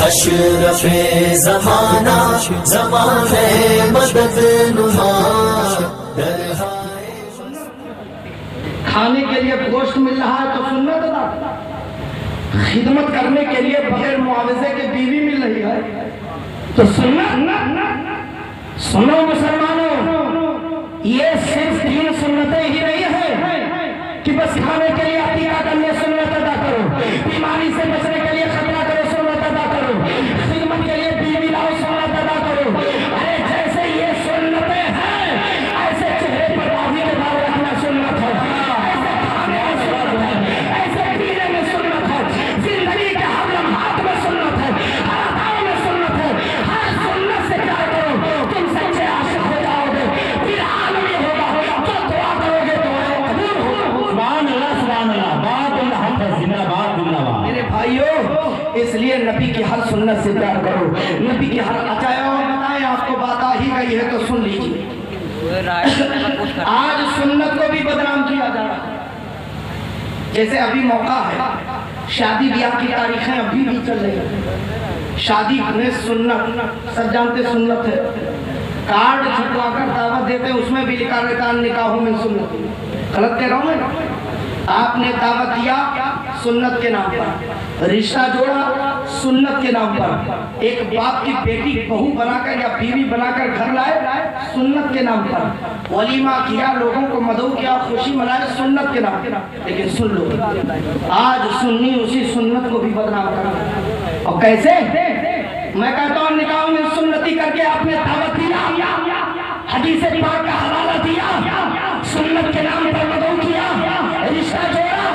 अशरफे ज़माना ज़माने मददनुमा। खाने के लिए गोश्त मिल रहा है तो सुन्नत अदा, खिदमत करने के लिए बगैर मुआवजे के बीवी मिल रही है तो सुन्नत। सुनो मुसलमानों, ये सिर्फ 3 सुन्नतें ही नहीं है कि बस खाने के लिए अतीका करने सुन्नत अदा करो, बीमारी से बचने के लिए खतरा करो सुन्नत अदा करो, खिदमत के लिए बीवी लाओ सुन्नत अदा करो। अरे जैसे ये सुन्नतें हैं ऐसे चेहरे पर दाढ़ी के बाल रखना सुन्नत है, ऐसे खाने में सुन्नत है, ऐसे पीने में सुन्नत है, जिंदगी के हर लम्हात में सुन्नत है, हर अदाओं में सुन्नत है। हर सुन्नत से प्यार करो, तुम सच्चे आशिक हो जाओगे, फिर आलम ये होगा तो दुआ करोगे तो कबूल होगा। सुभान अल्लाह, सुभान अल्लाह, बात अल्लाह है, जिंदाबाद जिंदाबाद। मेरे भाइयों, इसलिए नबी की हर सुन्नत से प्यार करो, नबी की हर अचाया और बताएं आपको बात आ ही गई है तो सुन लीजिए। आज सुन्नत को भी बदनाम किया जा रहा है। जैसे अभी मौका है, शादी ब्याह की तारीखें अभी भी चल रही है, शादी में सुन्नत सब जानते सुन्नत है, कार्ड छुपवाकर दावत देते हैं उसमें भी लिखा रहता है निकाहों में सुन्नत। गलत कह रहा हूँ मैं? आपने दावत दिया सुन्नत के नाम पर, रिश्ता जोड़ा सुन्नत के नाम पर, एक बाप की बेटी बहू बनाकर या बीवी बनाकर घर लाए सुन्नत के नाम पर, वलीमा किया, लोगों को मदऊ किया, खुशी मनाए सुन्नत के नाम पर। लेकिन सुन लो, आज सुन्नी उसी सुन्नत को भी बदनाम कर रहा। और कैसे? मैं कहता हूँ निकाह में सुन्नती करके आपने दावत दिया, हदीस पाक का हवाला दिया, सुन्नत के नाम पर मदऊ किया, रिश्ता जोड़ा,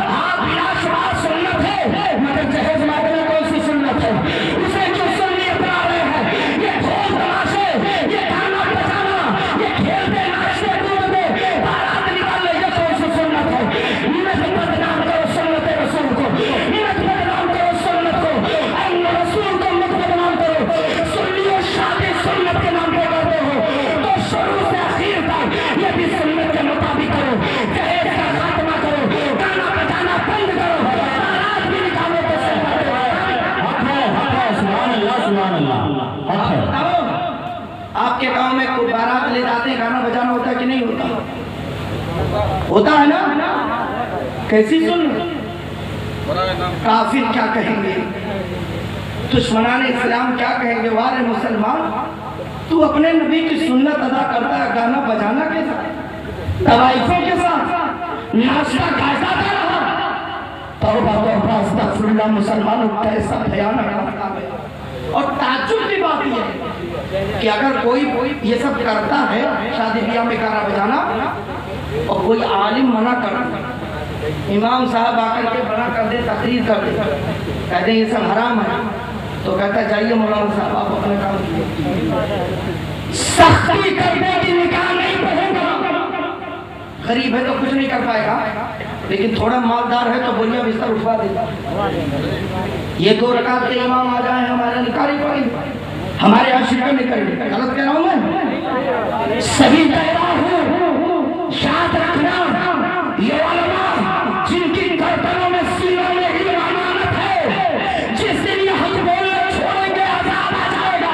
हाँ बिलाशुबा सुन्नत है, मगर जहेज मांगना कौन सी सुन्नत है? उसे जो सुन्नी अपना रहे हैं, ये ढोल तमाशे, ये गाना बजाना, ये खेलते नाचते कूदते बारात निकालने, ये कौन सी सुन्नत है? मत बदनाम करो सुन्नत रसूल को, मत बदनाम करो सुन्नत को, रसूल को मत बदनाम करो। सुन्नियों शादी सुन्नत के नाम पे करते हो तो शुरू से आखिर तक ये भी सुन्नत के मुताबिक करो, जहेज का खात्मा करो, गाना बजाना बंद करो, बारात भी निकालो तो सही बात है। सुभान अल्लाह, सुभान अल्लाह। बताओ, आपके गांव में कोई बारात ले जाते हैं, गाना बजाना होता है कि नहीं होता? होता है ना? कैसी सुन्नत? काफिर क्या कहेंगे, दुश्मनाने इस्लाम क्या कहेंगे? वारे मुसलमान, तू अपने नबी की सुन्नत अदा करता है गाना बजाना के साथ, तवाइफों के साथ, नाश्ता गाता रहा। तौबा तौबा अस्तगफिरुल्लाह, मुसलमानों कैसा भयानक काम है। और ताज्जुब की बात यह है कि अगर कोई ये सब करता है, शादी ब्याह में गाना बजाना, और कोई आलिम मना कर, इमाम साहब आकर के मना कर दे, तकरीर कर दे, कहते ये सब हराम है, तो कहता जाइए मौलाना साहब आप अपने काम कीजिए, सख्ती करने की निकाह नहीं पढ़ेगा। गरीब है तो कुछ नहीं कर पाएगा, लेकिन थोड़ा मालदार है तो बोलिया बिस्तर उठवा देगा। ये 2 रकात के इमाम आ जाए हमारे निकाह नहीं पढ़ेंगे, हमारे यहाँ शिरक नहीं करेंगे। गलत कह रहा हूँ मैं? सभी कह रहा हूँ, साथ रखना ये उलमा जिनकी गर्दनों में सीनों में ही अमानत है, जिस दिन ये हक बोलना छोड़ेंगे अज़ाब आ जाएगा,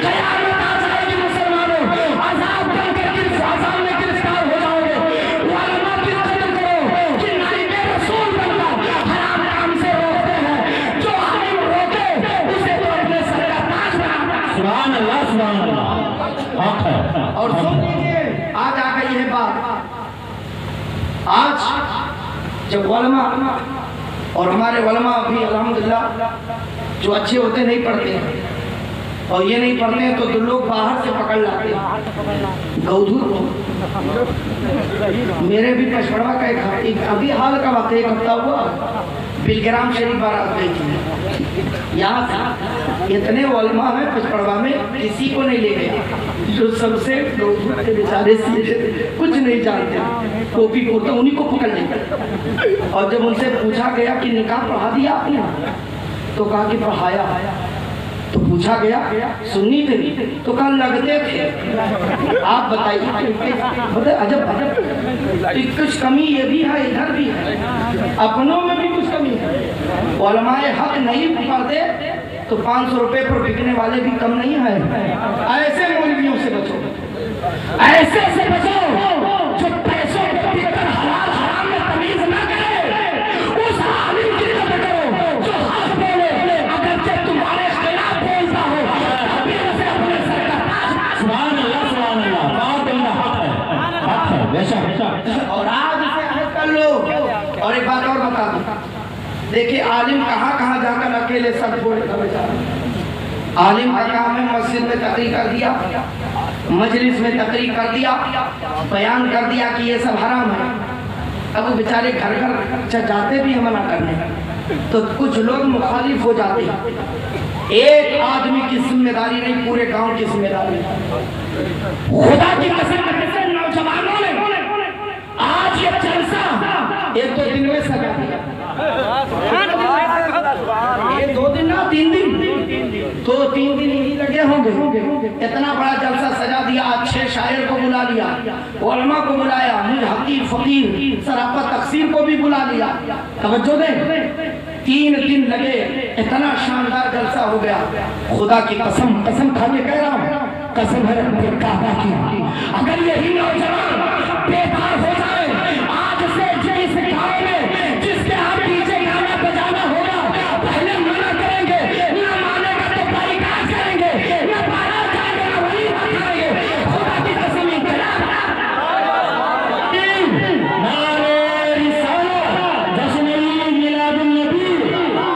क़यामत आ जाएगी मुसलमानों, अज़ाब बनकर अज़ाब में गिरफ्तार हो जाओगे। उलमा की कदर करो कि नाइबे रसूल बनकर हराम काम से रोकते हैं, जो आलिम रोके उसे तो अपने सर का ताज बनाना। सुभान अल्लाह, सुभान अल्लाह, हक है। और सुन लीजिए, आज आ गई है बात। आज जब उलमा, और हमारे उलमा भी अल्हम्दुलिल्लाह जो अच्छे होते नहीं पढ़ते हैं, और ये नहीं पढ़ते हैं तो लोग बाहर से पकड़ लाते हैं गौधूर को। मेरे भी पचपड़वा का एक अभी हाल का वाक़या एक हफ्ता हुआ, बिलग्राम शरीफ बारात गई थी, यहाँ इतने उलमा हैं पचपड़वा में, किसी को नहीं ले गया, जो सबसे गौधूर के बेचारे सीधे कुछ नहीं जानते, टोपी कुर्ता उन्हीं को पकड़ लेंगे। और जब उनसे पूछा गया कि निकाह पढ़ा दिया आपने, तो कहा कि पढ़ाया। तो पूछा गया सुन्नी थे, तो कहा लगते थे। आप बताइए, अजब अजब कुछ कमी ये भी है, इधर भी है, अपनों में भी कुछ कमी है। उलमाए हक नहीं पढ़ते तो 500 रुपए पर बिकने वाले भी कम नहीं है। ऐसे मौलवियों से बचो, ऐसे से बचो जो पैसों के भीतर हलाल हराम में तमीज न करे। उस आलिम की इज्जत करो जो हक बोले, अगर जब तुम्हारे खिलाफ बोलता हो तभी उसे अपने सर का ताज। सुभान अल्लाह, सुभान अल्लाह। बात अल्लाह हक है, बेशक। और आज इसे अहद कर लो। और एक बात और बता दूं, देखिए आलिम कहाँ जाकर अकेले सब छोड़ कर आलिम का काम है मस्जिद में तकरीर कर दिया, मजलिस में तकरीर कर दिया, बयान कर दिया कि ये सब हराम है। अब वो बेचारे घर जाते भी हैं मना करने, तो कुछ लोग मुखालिफ हो जाते हैं। एक आदमी की जिम्मेदारी नहीं, पूरे गांव की जिम्मेदारी। खुदा की कसम नौजवानों ने आज ये जलसा 1-2 दिन में सजा दिया। 2 दिन ना 3 दिन, तो 3 दिन ही लगे होंगे। इतना बड़ा जलसा सजा दिया। आज 6 शायर को बुला लिया, उलमा को बुलाया, मुजहकीर फकीर सराफा तकसीर को भी बुला लिया। तवज्जो दे, 3 दिन लगे, इतना शानदार जलसा हो गया। खुदा की कसम खा के कह रहा हूँ, कसम है रब्बे काबा की, अगर यही नौजवान बेदार हो जाए आज से जिस गाँव में जिसके आप डीजे गाना बजाना होगा, पहले मना करेंगे, ना मानेगा तो बाइकाट करेंगे, ना बारात जाएगा ना वली करेंगे। खुदा की कसम नारे रिसालत, जश्न मिलादुन नबी,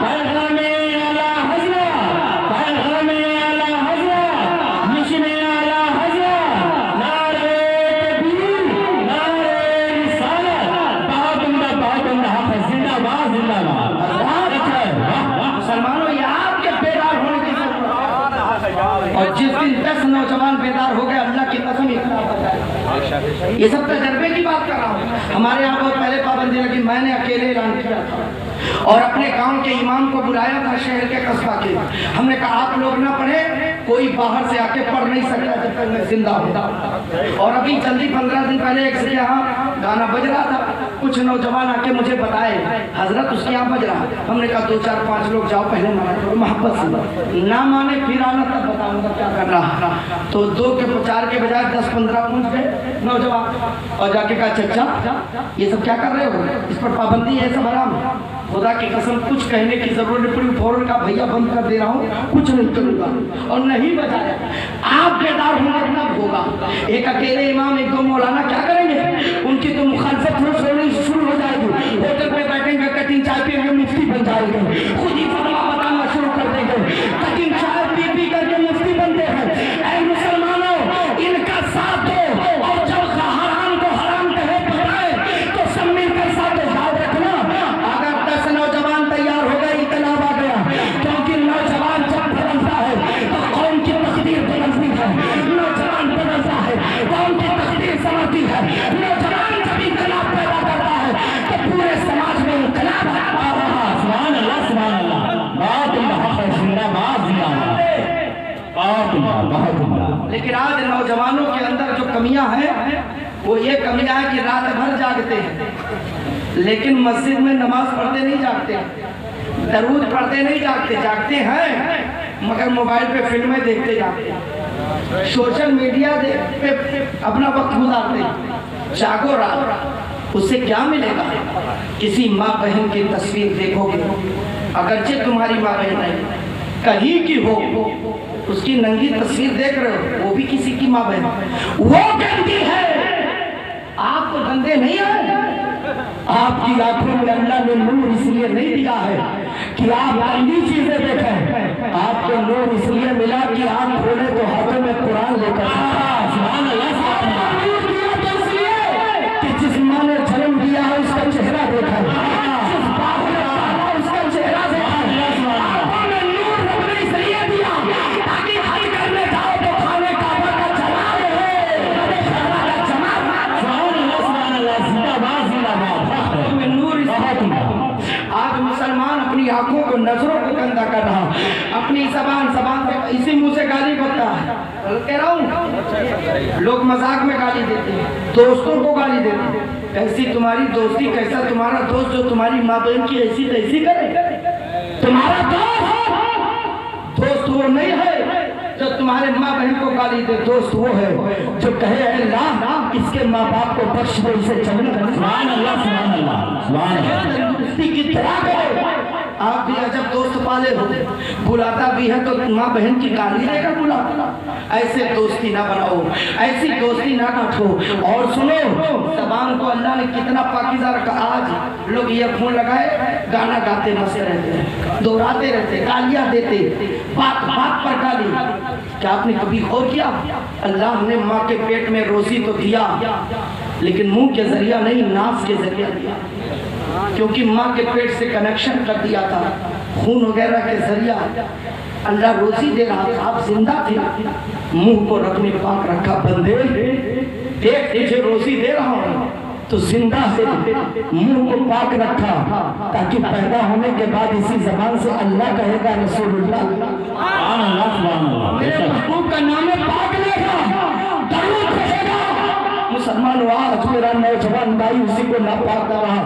पैगामे आला हज़रत, पैगामे आला हज़रत, मिशन आला हज़रत, नारे तकबीर, नारे रिसालत, बाहुल्लाह हक, जिंदाबाद जिंदाबाद। मुसलमानों, ये आपके बेदार होने की जरूरत है। और जिस दिन 10 नौजवान बेदार हो गए, अल्लाह की कसम इतना बताया। ये सब तजर्बे की बात कर रहा हूँ। हमारे यहाँ बहुत पहले पाबंदी लगी, मैंने अकेले ऐलान किया था और अपने गांव के इमाम को बुलाया था, शहर के कस्बा के। हमने कहा आप लोग ना पढ़े, कोई बाहर से आके पढ़ नहीं सकता जब तक मैं जिंदा हूँ। और अभी जल्दी 15 दिन पहले एक से यहाँ गाना बज रहा था, कुछ नौजवान आके मुझे बताए हजरत उसके यहाँ बज रहा। हमने कहा 2-4-5 लोग जाओ, पहले मना करो मोहब्बत से, ना माने फिर आना तब बताऊंगा क्या कर रहा। तो 2-4 के बजाय 10-15 पहुंच गए नौजवान और जाके कहा चचा ये सब क्या कर रहे हो, इस पर पाबंदी है, सब हराम है। खुदा की कसम कुछ कहने की जरूरत नहीं पड़ी, फौरन का भैया बंद कर दे रहा हूँ, कुछ नहीं करूँगा। और नहीं बजाया। आप बेदार होना तब होगा। एक अकेले इमाम 1-2 मौलाना क्या करेंगे, उनकी तो मुखालफत शुरू हो जाएगी। होटल पे बैठेंगे, कटिंग चाय पिएंगे, मुफ्ती बन जाएंगे, खुद ही फतवा बताना शुरू कर देंगे। कटिंग चाय पी करके मुफ्ती बनते हैं। ऐ मुसलमानों, इनका साथ दो और जब हराम को हराम कहे बताए तो सब मिलकर साथ याद रखना। अगर 10 नौजवान तैयार हो गए, इकलाब आ गया, क्योंकि नौजवान जब बदलता है तो कौम की तकदीर बदलती है। नौजवान बदलता है, कौम की तकदीर समझती है। नौजवान जब इकलाब पैदा करता है तो पूरे समाज में इकलाब आ रहा। सुभान अल्लाह, सुभान अल्लाह। बात अल्लाह हक, जिंदाबाद जिंदाबाद। बात अल्लाह। लेकिन आज नौजवानों के अंदर जो कमियां हैं वो ये कमियां है कि रात भर जागते हैं, लेकिन मस्जिद में नमाज पढ़ते नहीं जागते, दरूद पढ़ते नहीं जागते, जागते हैं मगर मोबाइल पे फिल्में देखते जाते हैं, सोशल मीडिया पे अपना वक्त गुजारते हैं। जागो रात, उससे क्या मिलेगा? किसी माँ बहन की तस्वीर देखोगे, अगरचे तुम्हारी माँ बहन नहीं कहीं की हो, उसकी नंगी तस्वीर देख रहे हो, वो भी किसी की माँ बहन, वो गंदी है। आप तो गंदे नहीं है। आपकी आंखों में अल्लाह ने नूर इसलिए नहीं दिया है कि आप गंदी चीजें देखें, आपको नूर इसलिए मिला कि आप खोले तो हाथों में कुरान लेकर कि जिस माँ ने जन्म दिया है उसका चेहरा देखा, जिस बाप ने पाला उसका चेहरा देखा। आपने नूर रब ने इसलिए दिया ताकि हज करने जाओ तो खाने काबा का जलाल है। आज मुसलमान अपनी आंखों को, नजरों को गंदा कर रहा, अपनी जबान से इसी मुंह से गाली बकता है। कह रहा हूँ लोग मजाक में गाली देते हैं, दोस्तों को गाली देते हैं। कैसी तुम्हारी दोस्ती, कैसा तुम्हारा दोस्त जो तुम्हारी माँ बहन की ऐसी तैसी करे। तुम्हारा दोस्त वो नहीं है जो तुम्हारे माँ बहन को गाली दे, दोस्त वो है जो कहे अल्लाह इसके माँ बाप को बख्श दे, इसे जन्नत। सुभान अल्लाह, सुभान अल्लाह, सुभान अल्लाह। तंदुरुस्ती की दुआ करो। आप भी अजब दोस्त पाले हो, बुलाता भी है तो माँ बहन की गाली देकर बुलाता। ऐसे दोस्ती ना बनाओ, ऐसी दोस्ती ना काटो। और सुनो, ज़बान को अल्लाह ने कितना पाकीज़ा रखा। आज लोग ईयरफोन लगाए गाना गाते मसे रहते हैं, दोहराते रहते, गालियाँ देते, बात बात पर गाली। क्या आपने कभी गौर किया? अल्लाह ने माँ के पेट में रोज़ी तो दिया, लेकिन मुंह के जरिया नहीं, नास के जरिया दिया। क्योंकि माँ के पेट से कनेक्शन कर दिया था, खून वगैरह के जरिया अल्लाह रोज़ी दे रहा था। आप जिंदा थे, मुंह को रखने पाक रखा। बंदे देख, तुझे रोज़ी दे रहा हूँ तो जिंदा है, मुंह को पाक रखा ताकि पैदा होने के बाद इसी जबान से अल्लाह कहेगा रसूलुल्लाह, मेरे महबूब का नाम पाक लेगा, दरूद कहेगा। मुसलमान आज मेरा नौजवान भाई उसी को नापाक कर रहा।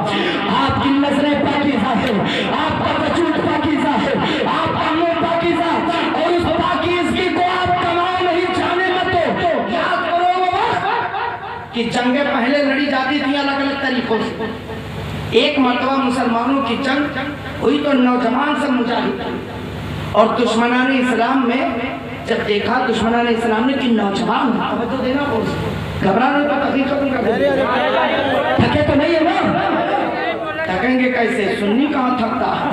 आपकी नजरें पाकीज़ा है, आपका वजूद पाकीज़ा है, आपका मुंह पाकीज़ा, और उस पाकीज़गी को आप कमाओ नहीं, जाने मत दो। याद करो कि जंगें पहले लड़ी जाती थी अलग अलग तरीकों से। एक मरतबा मुसलमानों की जंग हुई तो नौजवान सब मुजाहिद, और दुश्मनाने इस्लाम में जब देखा दुश्मनाने इस्लाम ने कि नौजवान, तवज्जो देना, घबराना तो तकलीफ थके तो नहीं है ना, थकेंगे कैसे? सुन्नी कहाँ थकता है?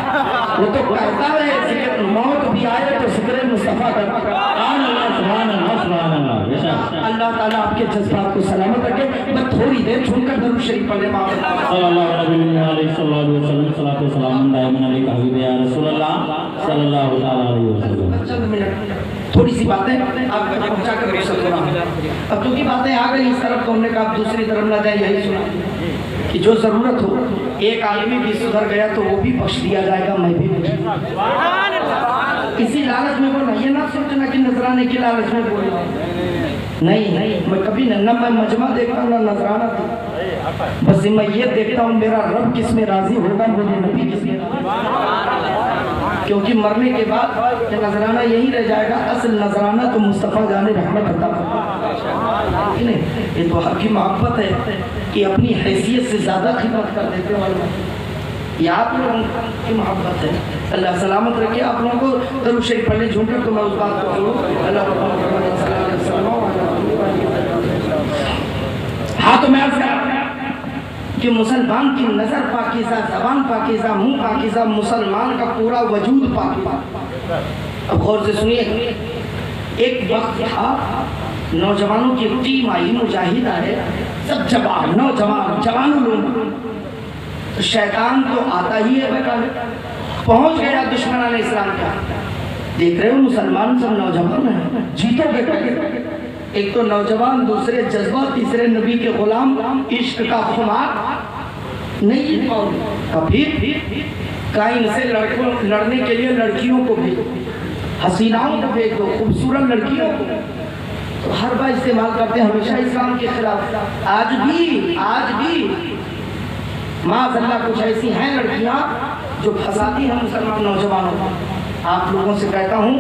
वो तो कहता है मौत भी आए तो जिक्र मुस्तफा करता। अल्लाह ताला आपके जज्बात को सलामत रखे। मैं थोड़ी देर छोड़कर दरूद शरीफ पढ़ने थोड़ी सी बातें आप पहुँचा कर अब क्योंकि बातें आ गई इस तरफ तो हमने कहा दूसरी तरफ ना जाए। यही सुना कि जो जरूरत हो, एक आदमी भी सुधर गया तो वो भी बख्श दिया जाएगा, मैं भी इसी लालच में बोला। ये ना सोचना कि नजराने की लालच में बोला, नहीं नहीं, मैं कभी न मैं मजमा देखता हूँ ना नजराना देखता, बस मैं ये देखता हूँ मेरा रब किस में राजी होगा, मेरे नबी किस में। क्योंकि मरने के बाद नजराना यही रह जाएगा, असल नजराना तो मुस्तफ़ा जाने रहमत अता। ये तो आपकी मोहब्बत है कि अपनी हैसियत से ज़्यादा खिदमत कर देते वाले, ये आप लोगों की मोहब्बत है। अल्लाह सलामत रखे आप लोगों को। दरूद शरीफ पढ़ने झूमकर तो मैं उस बात को करूँ। हाँ, तो मैं कि मुसलमान की नज़र पाकीज़ा, ज़बान पाकीज़ा, मुँह पाकीज़ा, मुसलमान का पूरा वजूद पाकीज़ा। अब गौर से सुनिए, एक वक्त था नौजवानों की टीम आई, मुजाहिद आए, सब जवान जवान लोग, तो शैतान तो आता ही है, पहुंच गया दुश्मनाने इस्लाम का। देख रहे हो मुसलमान सब नौजवान हैं, जीतोगे कैसे? एक तो नौजवान, दूसरे जज्बा, तीसरे नबी के गुलाम, इश्क का खुमार नहीं जीत पाओगे। कभी काइन से लड़ने के लिए लड़कियों को भेजो, हसीनाओं को भेजो, खूबसूरत लड़कियों को, तो हर बार इस्तेमाल करते हैं हमेशा इस्लाम के खिलाफ। आज भी माज़अल्लाह कुछ ऐसी हैं लड़कियां जो फंसाती हैं मुसलमान नौजवानों को। आप लोगों से कहता हूँ,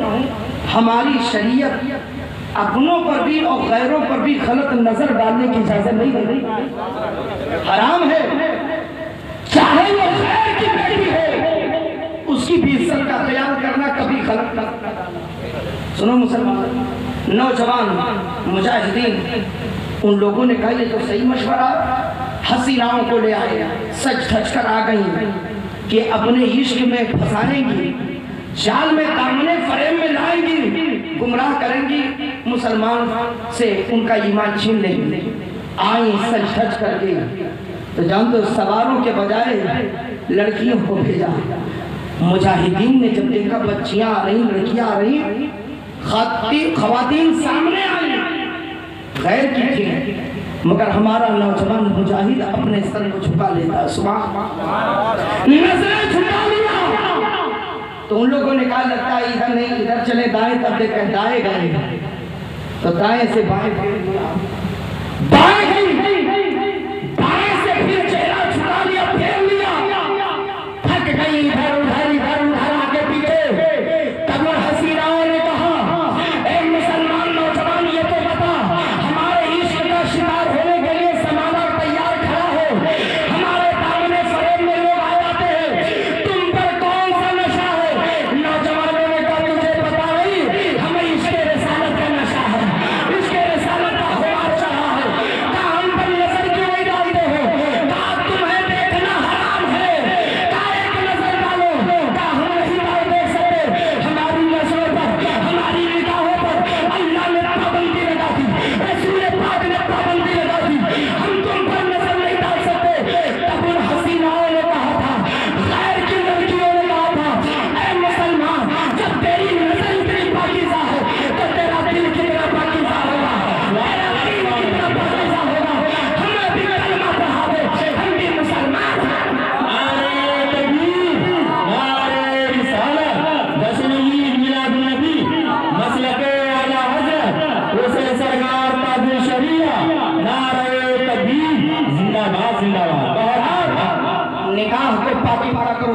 हमारी शरीयत अपनों पर भी और गैरों पर भी गलत नजर डालने की इजाजत नहीं दे रही। हराम है, चाहे वो गैर की बेटी है, उसकी भी इज्जत का ख्याल करना कभी गलत नहीं। सुनो मुसलमान नौजवान मुजाहिदीन, उन लोगों ने कहा ये तो सही मशवरा, हसीनाओं को ले आए, सच धज कर आ गई कि अपने इश्क में फंसाएंगी, जाल में दामने फरेब में लाएंगी, गुमराह करेंगी, मुसलमान से उनका ईमान छीन लेंगी। आई सच धज करके, तो जानते हो सवारों के बजाय लड़कियों को भेजा। मुजाहिदीन ने जब देखा बच्चियां आ रही, लड़कियां आ रही, खवातीन सामने आई, गैर की थी, मगर हमारा नौजवान मुजाहिद अपने सर को झुका लेता। नजरें झुका लिया तो उन लोगों ने कहा लगता है इधर नहीं, इधर चले दाएं, तब देखे दाएं गए, तो दाएं से बाएं फेर दिया, बाएं से फिर चेहरा झुका लिया, फेर लिया, थक गई, इधर उधर आगे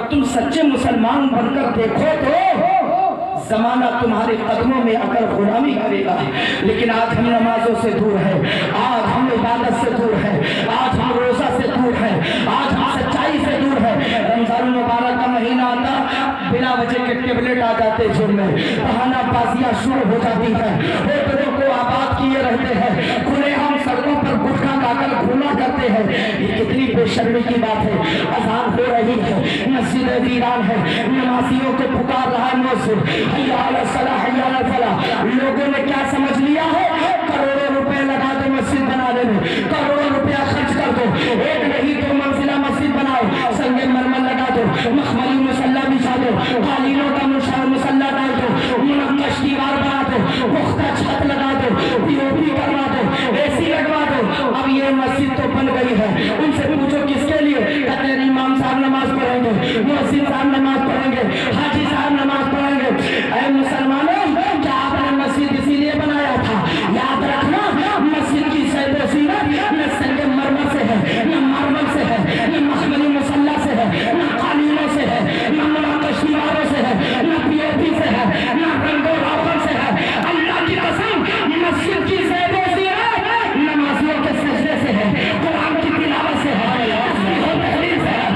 और तुम सच्चे मुसलमान बनकर देखो तो जमाना तुम्हारे कदमों में आकर गुलामी करेगा। लेकिन आज हम नमाजों से दूर है, आज हम इबादत से दूर है, आज हम रोजा से दूर है, आज हम सच्चाई से दूर है। रमजान मुबारक का महीना आता, बिना वजह के टेबलेट आ जाते जिम में, बहानाबाजियां शुरू हो जाती है, होटलों को आबाद किए रहते हैं, खुलेआम सड़कों पर गुटखा खाकर घूमा करते हैं। ये कितनी बेशर्मी की बात है। अजान हो रही है, मस्जिद वीरान है, नमाजियों को पुकार रहा है मौजूद, लोगों ने क्या समझ लिया है, करोड़ों रुपए लगा दो मस्जिद बनाने में, करोड़ों रुपया खर्च कर दो, एक नहीं दो मंजिला मस्जिद बनाओ, संगे मरमर लगा दो, मखमली मुसल्ला बिछा दो, कालीनों का मुसल्ला डाल दो, मुनक्कश दीवार बना दो, पुख्ता छत लगा दो, पीओपी करवा दो, एसी लगवा दो। अब ये मस्जिद तो बन गई है, उनसे पूछो किसके लिए, कहते हैं इमाम साहब नमाज पढ़ेंगे, मुअज्जिन साहब नमाज पढ़ेंगे, हाजी साहब नमाज पढ़ेंगे। ऐ मुसलमानों, क्या आपने मस्जिद इसीलिए बनाया था? याद रखना, मस्जिद की सैयद सीरत न संगे मरमर से है, न मार्बल से है, न मखमली मुसल्ला से है, न कालीनों से है, न मुनक्कश दीवारों से है, न पीओपी से है, न रंगो रावण से है। अल्लाह की कसम, मस्जिद की सैयद सीरत नमाजियों के सजदे से है, कुरान की तिलावत से है, तहरीर से है।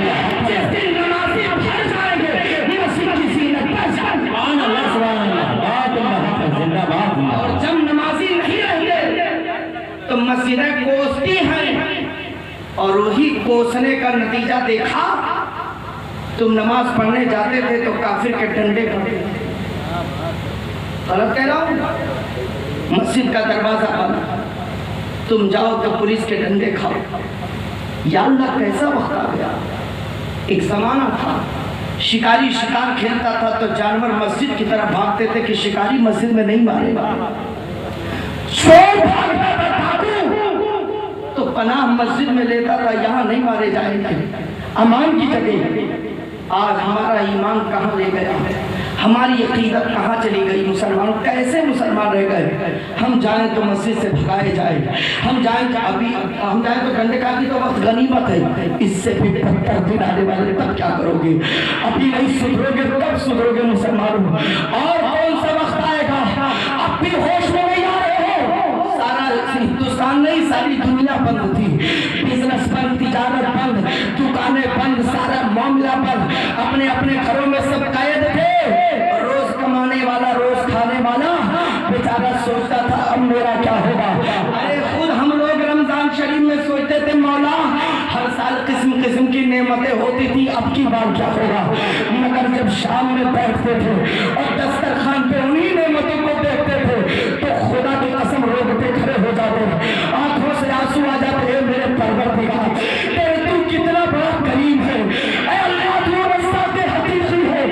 जिस दिन नमाजी भर जाएंगे, मस्जिद की सीरत बढ़ जाएगी। और जब नमाजी नहीं रहेंगे तो मस्जिदें कोसती हैं, और वही कोसने का नतीजा देखा। तुम नमाज पढ़ने जाते थे तो काफिर के डंडे पड़े, गलत कह रहा हूं? मस्जिद का दरवाजा बंद, तुम जाओ तो पुलिस के डंडे खाओ। या अल्लाह, कैसा वक्त आ गया। एक जमाना था, शिकारी शिकार खेलता था तो जानवर मस्जिद की तरफ भागते थे कि शिकारी मस्जिद में नहीं मारेगा। चोर भागता था डाकू, तो पनाह मस्जिद में लेता था, यहाँ नहीं मारे जाएंगे, अमान की जगह। आज हमारा ईमान कहाँ ले गया, हमारी अकीदत कहाँ चली गई। मुसलमानों कैसे मुसलमान रह गए। हम जाएं तो मस्जिद से भगाए जाए, हम जाएं तो अभी हम जाएं तो डंडे का भी तो वक्त गनीमत है। इससे भी बदतर दिन आने वाले, तब क्या करोगे? अभी नहीं सुधरोगे तब सुधरोगे मुसलमानों। और कौन सा वक्त आएगा, अब भी होश में नहीं आ रहे हो। सारा हिंदुस्तान नहीं, सारी दुनिया बंद थी, बिजनेस बंद, तिजारत बंद, दुकानें बंद, सारा मामला बंद। अपने अपने घरों में सब कैद थे। रोज कमाने वाला, रोज खाने वाला बेचारा सोचता था अब मेरा क्या होगा। अरे खुद हम लोग रमजान शरीफ में सोचते थे मौला हर साल किस्म किस्म की नेमतें होती थी, अब की बार क्या होगा। मगर जब शाम में बैठते थे और दस्तरखान पे उन्हीं नेमतों को देखते थे तो खुदा की कसम रोकते खड़े हो जाते, आंखों से आंसू आ जाते हैं। मेरे परवरदिगार, तू कितना बड़ा करीम है। अल्लाह तू रस्ता के हकीकी है।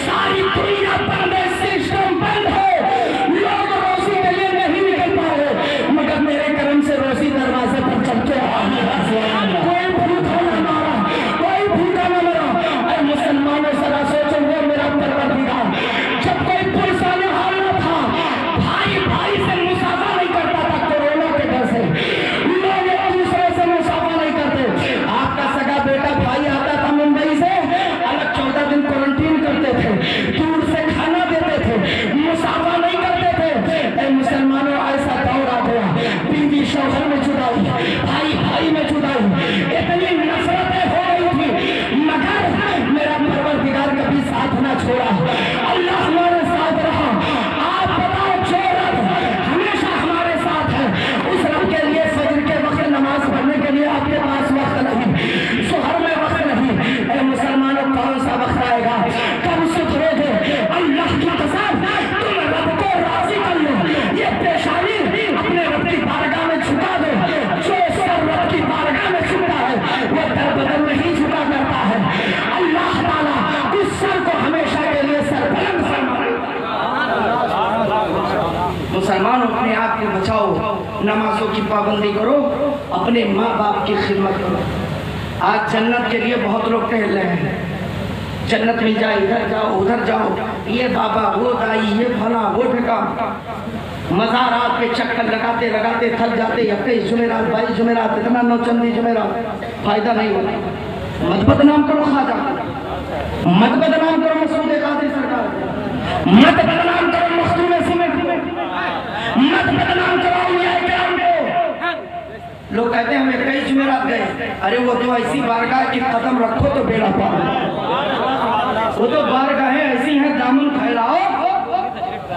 सारी दुनिया बंद है, सिस्टम बंद है, लोग रोजी के लिए नहीं निकल पा रहे, मगर मेरे करम से रोजी दरवाजे पर चल के कोई भूखा न मारा, कोई भूखा न मरा। मुसलमानों सदा सोचो वो मेरा परवरदिगार, जब कोई पुलिस आने वाला था, भाई भाई से मुसाफा नहीं करता था कोरोना के डर से, लोग एक दूसरे से मुसाफा नहीं करते। आपका सगा बेटा भाई आता था मुंबई से, अलग 14 दिन क्वारंटीन करते थे, दूर से खाना देते थे, मुसाफा नहीं करते थे। मुसलमानों ऐसा दौर आ गया, बीवी शौहर में जुदाई, भाई भाई में जुदाई, इतनी नफरतें हो रही थी, मगर मेरा परवरदिगार कभी साथ ना छोड़ा। अल्लाह हमारे साथ रहा। आप बताओ, जो रब हमेशा हमारे साथ है, उस रब के लिए फजर के वक्त नमाज पढ़ने के लिए आपके पास वक्त नहीं, सुहर में वक्त नहीं। अरे मुसलमानों, कौन सा वक्त आएगा, कब सुधरोगे? अल्लाह की कसम, तुम रब को राजी कर लो, ये पेशानी अपने रब की बारगाह में झुका दो। जो सर रब की बारगाह में झुकता है वो दर बदर नहीं झुका करता है। अल्लाह ताला उस सर को हमेशा के लिए सरबलंद फरमाए। मुसलमानों, अपने आप को बचाओ, नमाजों की पाबंदी करो, अपने माँ बाप की खिदमत करो। आज जन्नत के लिए बहुत लोग टहल रहे हैं, जन्नत मिल जाए, इधर जाओ उधर जाओ, ये बाबा वो दाई, ये फला वो ठिका, मज़ारात पे चक्कर लगाते लगाते थक जाते। 21 जुमेरात, 22 जुमेरात, इतना नौचंदी जुमेरात, फायदा नहीं होता। मत बदनाम करो खाजा। मत बदनाम करो मसूद कादरी सरकार, मत बदनाम करो मखदूम सिमत, मत बदनाम करो औलिया किराम को। लोग कहते हैं हम 21 जुमेरात गए, अरे वो तो ऐसी बारगाह की कदम रखो तो बेड़ा पार, वो तो बारगाहें ऐसी हैं दामन फैलाओ,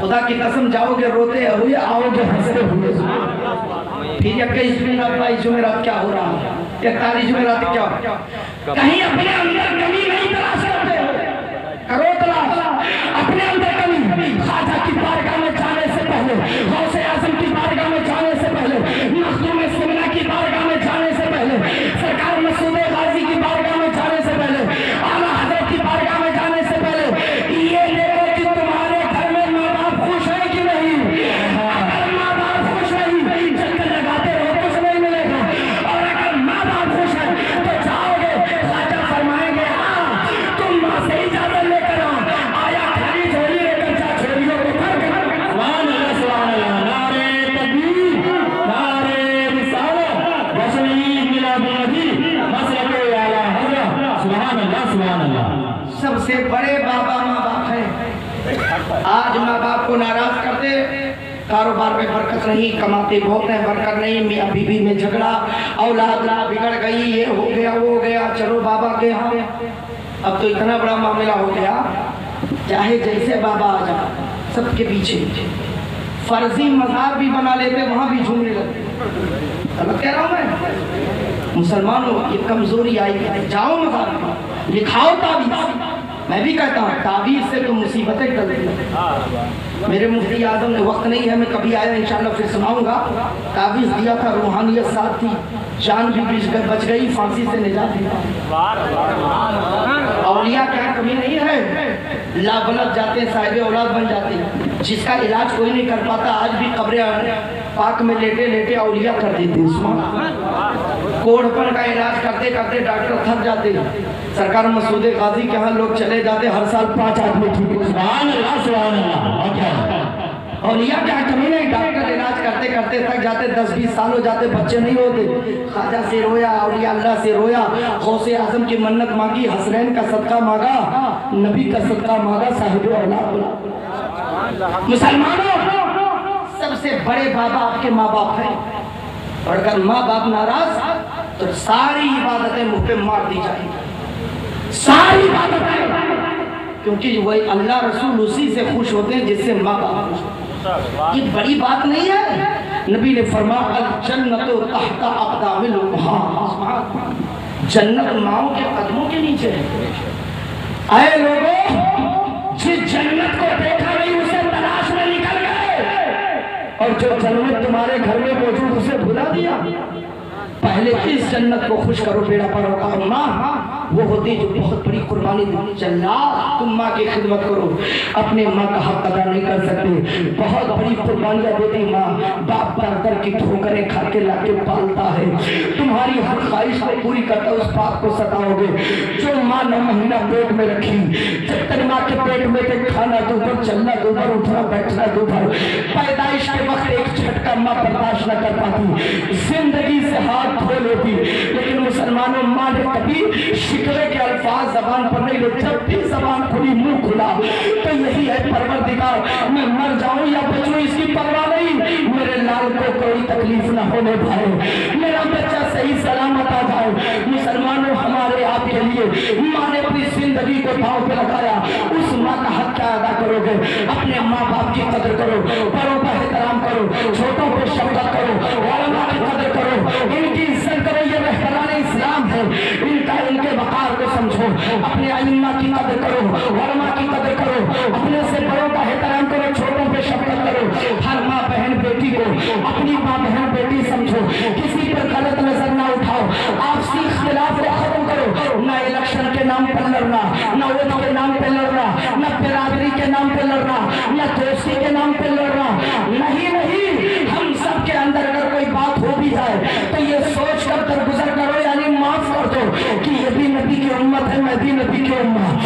खुदा की कसम जाओगे रोते हुए आओगे हंसते हुए। फिर 21 जुमेरात 22 जुमेरात क्या हो रहा है, 41 जुमेरात क्या, कहीं अपने अंदर कमी नहीं तलाश करते हो, करो तलाश अपने अंदर कमी। ख्वाजा की बारगाह में जाने से पहले, गौसे आजम की बारगाह में जाने से पहले, मखदूम सिमना की बारगाह में जाने से पहले, सरकार मसूद गाजी की बारगाह में जाने से पहले, आला हजरत की बारगाह में जाने से पहले ये देखो कि तुम्हारे घर में माँ बाप खुश है कि नहीं। अगर माँ बाप खुश नहीं, चक्कर लगाते रहो कुछ नहीं मिलेगा, और अगर माँ बाप खुश है तो जाओगे ख्वाजा फरमाएंगे हाँ तुम माँ से इजाजत लेकर आओ, आया खाली झोली लेकर जा छोरियों को घर घर। सुभान अल्लाह, सुभान अल्लाह, नारे तकबीर, नारे रिसालत, वसनी मिलादुन्नबी, मसलके आला हज़रत, सुभान अल्लाह, सुभान अल्लाह। सबसे बड़े बाबा माँ बाप हैं। आज माँ बाप को नाराज करते, कारोबार में बरकत नहीं, कमाते बहुत हैं बरकत नहीं, मियाँ बीवी में झगड़ा, औलाद बिगड़ गई, ये हो गया वो हो गया, चलो बाबा के यहाँ। अब तो इतना बड़ा मामला हो गया, चाहे जैसे बाबा आ जाए सबके पीछे फर्जी मज़ार भी बना लेते, वहाँ भी झूमने लगते। गलत कह रहा हूँ मैं? मुसलमानों ये कमजोरी आई, जाओ मज़ार में लिखाओ तावीज़। मैं भी कहता हूँ तावीज़ से तो मुसीबतें टलती हैं। मेरे मुफ्ती आजम ने, वक्त नहीं है, मैं कभी आया इंशाल्लाह फिर सुनाऊंगा, तावीज़ दिया था, रूहानियत साथ थी, जान भी बच गई, फांसी से निजात दी। औलिया क्या कमी नहीं है, लाबलद जाते हैं, साहिब औलाद बन जाते हैं। जिसका इलाज कोई नहीं कर पाता, आज भी कब्र पाक में लेटे लेटे औलिया कर देते हैं। कोढ़पन का इलाज करते करते डॉक्टर थक जाते हैं। सरकार मसूद गाजी के यहाँ लोग चले जाते, हर साल 5 आदमी ठीक हो। सुभान अल्लाह, सुभान अल्लाह। औलिया क्या कमी नहीं, डॉक्टर इलाज करते करते थक जाते, 10-20 साल हो जाते, बच्चे नहीं होते। ख्वाजा से रोया, औलिया अल्लाह से रोया, गौसे आजम की मन्नत मांगी, हसनैन का सदका मांगा, नबी का सदका मांगा, साहिब औलाद। मुसलमानों सबसे बड़े बाबा आपके माँ बाप हैं, और अगर माँ बाप नाराज तो सारी इबादतें मुँह पे मार दी जाएंगी, सारी इबादतें, क्योंकि वही अल्लाह रसूल उसी से खुश होते हैं जिससे माँ बाप खुश होते हैं। ये बड़ी बात नहीं है। नबी ने फरमाया जन्नत तहता अक़दामिल उम्महात, जन्नत माओं के कदमों के नीचे है। आए लोगों, जिस जन्नत को देखा नहीं उसे तलाश में निकल गए, और जो जन्नत तुम्हारे घर में मौजूद उसे भुला दिया। पहले इस जन्नत को खुश करो, बेड़ा पार होगा। माँ वो होती जो बहुत बड़ी कुर्बानी देती, चला तुम माँ की खिदमत करो, अपने माँ का हक अदा नहीं कर सकते, बहुत बड़ी कुर्बानियाँ देती माँ, बाप दर की ठोकरें खा के लाके पालता है, तुम्हारी हर ख्वाहिश को पूरी करता, उस बाप को सताओगे जो माँ 9 महीना पेट में रखी, जब तक माँ के पेट में थे खाना दूभर, चलना दूभर, उठना बैठना दूभर, पैदाइश के वक्त एक झटका माँ बर्दाश्त न कर पाती, जिंदगी से हाथ धो लेती। लेकिन मुसलमानों, माँ ने कभी शिकवे के अल्फाज जबान पर नहीं ले, जब भी जबान खुली मुंह खुला तो यही है परवरदिगार, मैं मर जाऊं या बचूं इसकी परवाह नहीं, मेरे लाल को कोई तकलीफ न होने पाए, मेरा बच्चा सही सलामत आ जाए। मुसलमानों, हमारे आपके लिए माँ ने अपनी जिंदगी को दांव पे लगाया, उस माँ का हक क्या अदा करोगे? अपने माँ बाप की कदर करो, बड़ों का एहतराम करो, छोटों को शफकत करो, उलमा की कदर करो, इनकी इज्जत करो, ये रहबरान इस्लाम है, इनके वक़ार को समझो, अपने अइम्मा की कदर करो, उलमा की कदर करो, अपने से बड़ों का एहतराम करो, छोटों पे शफकत करो। हर माँ बहन बेटी को अपनी माँ बहन बेटी समझो, किसी पर गलत नजर ना उठाओ, आपसी इख्तिलाफ को खत्म करो, ना इलेक्शन के नाम पर लड़ना, ना वोट के नाम पे लड़ना, ना बिरादरी के नाम पे लड़ना, ना दोस्ती के नाम पे लड़ना, नहीं नहीं, हम सब के अंदर अगर कोई बात हो भी जाए तो ये सोच कर दरगुजर करो, यानी माफ कर दो कि ये भी नबी की उम्मत है, मैं भी नबी की उम्मत,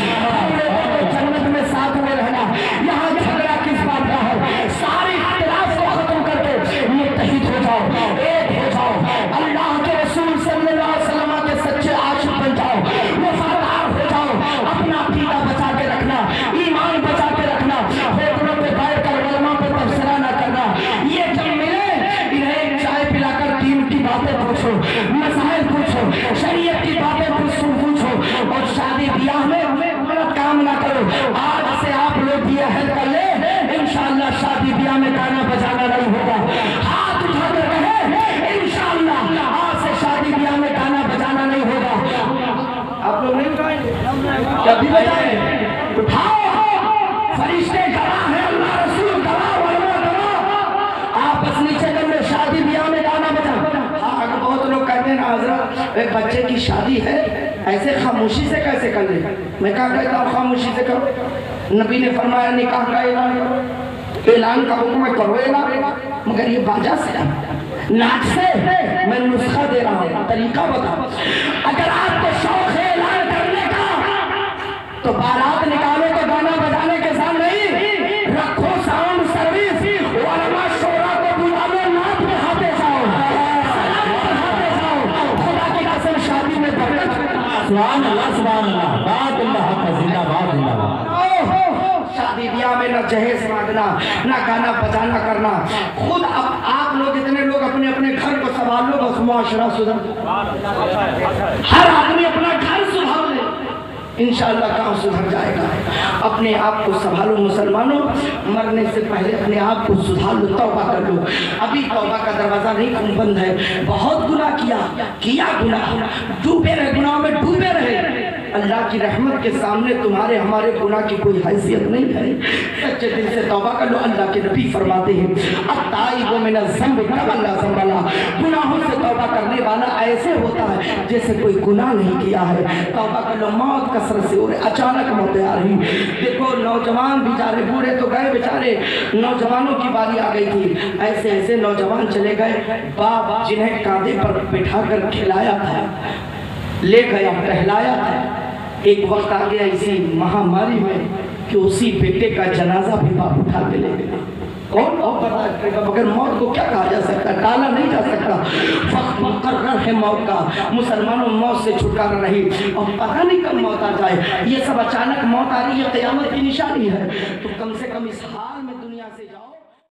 जन्नत में साथ में रहना। यहाँ झगड़ा किस बात का है? सारी इख्तिलाफ को खत्म करके मुत्तहिद हो जाओ, एक हो जाओ, अल्लाह के रसूल सल्लल्लाहु अलैहि वसल्लम के सच्चे आशिक बन जाओ, वफादार हो जाओ, अपना अकीदा में गाना बजाना नहीं होगा। हाथ उठाकर रहे इंशाअल्लाह आज से शादी ब्याह में गाना बजाना नहीं होगा। आप लोग नहीं उठाएंगे, कभी बजाएं, उठाओ, फरिश्ते गवाह है, अल्लाह रसूल गवाह, वलमा गवाह। आप बस नीचे कर लो, शादी ब्याह में गाना बजा। हाँ, बहुत लोग कहते हैं ना हजरत एक बच्चे की शादी है ऐसे खामोशी से कैसे कर ले। मैं क्या कहता हूँ खामोशी से करो। नबी ने फरमाया निकाह का ऐलान करो, ऐलान का हुक्म है करो ऐलान, मगर ये बाजा से नाच से मैं नुस्खा दे रहा हूँ, तरीका बताओ। अगर आपको शौक है ऐलान करने का तो बारात निकालो तो गाना बजाने के साथ नहीं, रखो साउंड सर्विस, वलमा शोरा को बुला लो, नाच में हाथे जाओ, खुदा की कसम शादी में बरकत। सुभान अल्लाह, सुभान अल्लाह, बात अल्लाह का जिंदाबाद जिंदाबाद। शादी ब्याह में न जहेज मांगना न गाना बजाना करना। खुद अब आप लोग इतने लोग अपने अपने घर को संभाल लो, बस मुआशरा सुधर, हर आदमी अपना घर सुधार ले, इंशाअल्लाह काम सुधर जाएगा। अपने आप को संभालो मुसलमानों, मरने से पहले अपने आप को सुधार लो, तौबा कर लो। अभी तौबा का दरवाजा नहीं बंद है। बहुत गुनाह किया गुनाह, डूबे रहे गुनाह में, डूबे रहे। अल्लाह की रहमत के सामने तुम्हारे हमारे गुनाह की कोई हैसियत नहीं है। सच्चे दिल से तौबा कर लो। अल्लाह के नबी फरमाते हैं अत्ताइबु मिनज़ ज़ंब कमल्ला ज़ंबला, गुनाहों से तौबा करने वाला ऐसे होता है जैसे कोई गुनाह नहीं किया है। तौबा कर लो। मौत कसरत से हो रही, अचानक मौत आ रही। देखो नौजवान बेचारे, बूढ़े तो गए बेचारे, नौजवानों की बारी आ गई थी। ऐसे ऐसे नौजवान चले गए, बाप जिन्हें कांधे पर बिठा कर खिलाया था, ले गया, टहलाया था। एक वक्त आ गया इसी महामारी में कि उसी बेटे का जनाजा भी बाप उठा के ले गया। कौन और बर्दाश्त करेगा? मगर मौत को क्या कहा जा सकता, टाला नहीं जा सकता। वक्त मुकर्रर है मौत का। मुसलमानों मौत से छुटकारा नहीं, और पता नहीं कब मौत आ जाए। ये सब अचानक मौत आ रही है, क़यामत की निशानी है। तो कम से कम इस हाल में